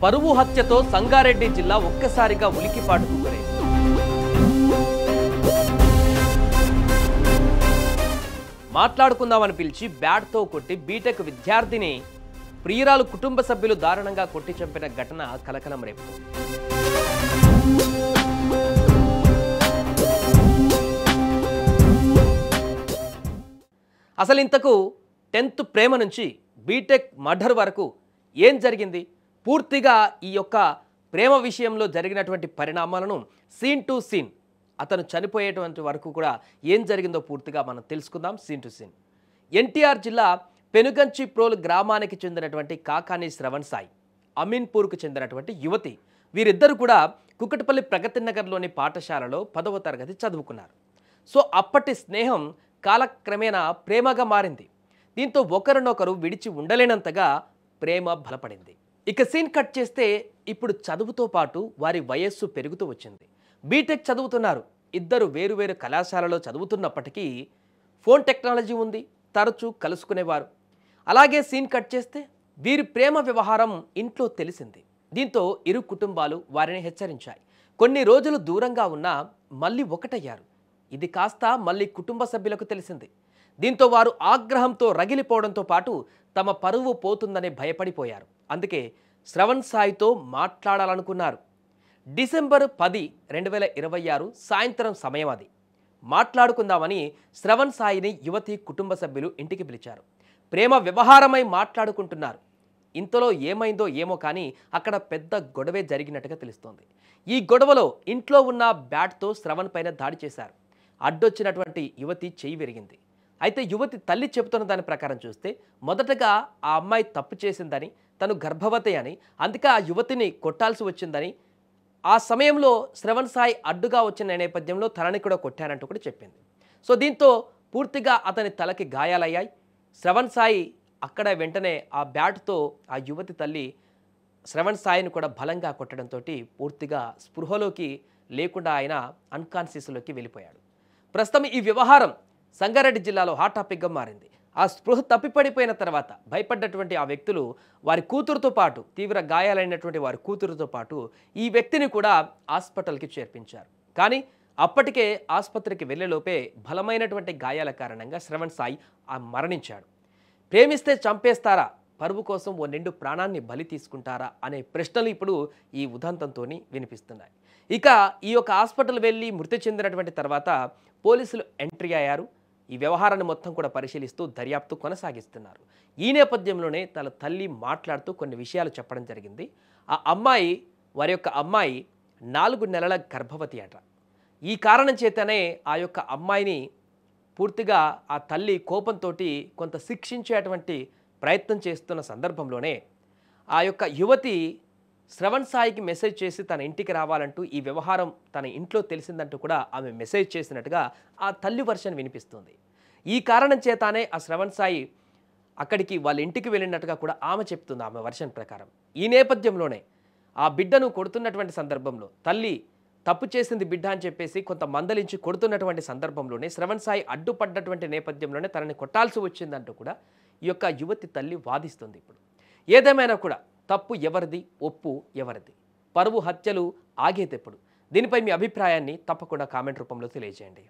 పరువు హత్యతో సంగారెడ్డి జిల్లా ఒక్కసారిగా ఉలికిపాటుకు గురైంది. మాట్లాడుకుందామని పిలిచి బ్యాట్తో కొట్టి బీటెక్ విద్యార్థిని ప్రియురాలు కుటుంబ సభ్యులు దారుణంగా కొట్టి చంపిన ఘటన కలకలం రేపుతోంది. అసలు ఇంతకు 10th ప్రేమ నుంచి బీటెక్ మర్డర్ వరకు ఏం జరిగింది? పూర్తిగా ఈ యొక్క ప్రేమ విషయంలో జరిగినటువంటి పరిణామాలను సీన్ టు సీన్ అతను చనిపోయేటువంటి వరకు కూడా ఏం జరిగిందో పూర్తిగా మనం తెలుసుకుందాం. Scene to scene. ఎన్టీఆర్ జిల్లా పెనుగంచిప్రోలు గ్రామానికి చెందినటువంటి కాకాని శ్రవణ్ సాయి, అమీన్పూర్కు చెందినటువంటి యువతి, వీరిద్దరు కూడా కుకట్పల్లి ప్రగతి నగర్లోని పాఠశాలలో 10వ తరగతి చదువుకున్నారు. సో అప్పటి స్నేహం కాలక్రమేణా ప్రేమగా మారింది. దీంతో ఒకరినొకరు విడిచి ఉండలేనంతగా ప్రేమ బలపడింది. ఇక సీన్ కట్ చేస్తే ఇప్పుడు చదువుతో పాటు వారి వయస్సు పెరుగుతూ వచ్చింది. బీటెక్ చదువుతున్నారు. ఇద్దరు వేరువేరు కళాశాలలో చదువుతున్నప్పటికీ ఫోన్ టెక్నాలజీ ఉంది, తరచూ కలుసుకునేవారు. అలాగే సీన్ కట్ చేస్తే వీరి ప్రేమ వ్యవహారం ఇంట్లో తెలిసింది. దీంతో ఇరు కుటుంబాలు వారిని హెచ్చరించాయి. కొన్ని రోజులు దూరంగా ఉన్నా మళ్ళీ ఒకటయ్యారు. ఇది కాస్త మళ్ళీ కుటుంబ సభ్యులకు తెలిసింది. దీంతో వారు ఆగ్రహంతో రగిలిపోవడంతో పాటు తమ పరువు పోతుందని భయపడిపోయారు. అందుకే శ్రవణ్ సాయితో మాట్లాడాలనుకున్నారు. డిసెంబర్ 10, 2026 సాయంత్రం సమయం అది. మాట్లాడుకుందామని శ్రవణ్ సాయిని యువతి కుటుంబ సభ్యులు ఇంటికి పిలిచారు. ప్రేమ వ్యవహారమై మాట్లాడుకుంటున్నారు. ఇంతలో ఏమైందో ఏమో కానీ అక్కడ పెద్ద గొడవే జరిగినట్టుగా తెలుస్తోంది. ఈ గొడవలో ఇంట్లో ఉన్న బ్యాట్తో శ్రవణ్ పైన దాడి చేశారు. అడ్డొచ్చినటువంటి యువతి చెయ్యి విరిగింది. అయితే యువతి తల్లి చెబుతున్న దాని ప్రకారం చూస్తే మొదటగా ఆ అమ్మాయి తప్పు చేసిందని, తను గర్భవతి అని, అందుకే ఆ యువతిని కొట్టాల్సి వచ్చిందని, ఆ సమయంలో శ్రవణ్ సాయి అడ్డుగా వచ్చిన నేపథ్యంలో తనని కూడా కొట్టారంటూ కూడా చెప్పింది. సో దీంతో పూర్తిగా అతని తలకి గాయాలయ్యాయి. శ్రవణ్ సాయి అక్కడ వెంటనే ఆ బ్యాట్తో ఆ యువతి తల్లి శ్రవణ్ సాయిని కూడా బలంగా కొట్టడంతో పూర్తిగా స్పృహలోకి లేకుండా ఆయన అన్కాన్షియస్లోకి వెళ్ళిపోయాడు. ప్రస్తుతం ఈ వ్యవహారం సంగారెడ్డి జిల్లాలో హాట్ టాపిక్గా మారింది. ఆ స్పృహ తప్పిపడిపోయిన తర్వాత భయపడ్డటువంటి ఆ వ్యక్తులు వారి కూతురుతో పాటు, తీవ్ర గాయాలైనటువంటి వారి కూతురుతో పాటు ఈ వ్యక్తిని కూడా హాస్పిటల్కి చేర్పించారు. కానీ అప్పటికే ఆసుపత్రికి వెళ్లేలోపే బలమైనటువంటి గాయాల కారణంగా శ్రవణ్ సాయి మరణించాడు. ప్రేమిస్తే చంపేస్తారా, పరువు కోసం ఓ నిండు ప్రాణాన్ని బలి తీసుకుంటారా అనే ప్రశ్నలు ఇప్పుడు ఈ ఉదంతంతో వినిపిస్తున్నాయి. ఇక ఈ యొక్క హాస్పిటల్ వెళ్ళి మృతి చెందినటువంటి తర్వాత పోలీసులు ఎంట్రీ అయ్యారు. ఈ వ్యవహారాన్ని మొత్తం కూడా పరిశీలిస్తూ దర్యాప్తు కొనసాగిస్తున్నారు. ఈ నేపథ్యంలోనే తన తల్లి మాట్లాడుతూ కొన్ని విషయాలు చెప్పడం జరిగింది. ఆ అమ్మాయి, వారి యొక్క అమ్మాయి 4 నెలల గర్భవతి అట. ఈ కారణం చేతనే ఆ యొక్క అమ్మాయిని పూర్తిగా ఆ తల్లి కోపంతో కొంత శిక్షించేటువంటి ప్రయత్నం చేస్తున్న సందర్భంలోనే ఆ యొక్క యువతి శ్రవణ్ సాయికి మెసేజ్ చేసి తన ఇంటికి రావాలంటూ, ఈ వ్యవహారం తన ఇంట్లో తెలిసిందంటూ కూడా ఆమె మెసేజ్ చేసినట్టుగా ఆ తల్లి వర్షన్ వినిపిస్తుంది. ఈ కారణం చేతానే ఆ శ్రవణ్ సాయి అక్కడికి వాళ్ళ ఇంటికి వెళ్ళినట్టుగా కూడా ఆమె చెప్తుంది ఆమె వర్షన్ ప్రకారం. ఈ నేపథ్యంలోనే ఆ బిడ్డను కొడుతున్నటువంటి సందర్భంలో, తల్లి తప్పు చేసింది బిడ్డ అని చెప్పేసి కొంత మందలించి కొడుతున్నటువంటి సందర్భంలోనే శ్రవణ్ సాయి అడ్డుపడ్డటువంటి నేపథ్యంలోనే తనని కొట్టాల్సి వచ్చిందంటూ కూడా ఈ యొక్క యువతి తల్లి వాదిస్తుంది. ఇప్పుడు ఏదేమైనా కూడా తప్పు ఎవరిది, ఒప్పు ఎవరిది? పరువు హత్యలు ఆగేదెప్పుడు? దీనిపై మీ అభిప్రాయాన్ని తప్పకుండా కామెంట్ రూపంలో తెలియజేయండి.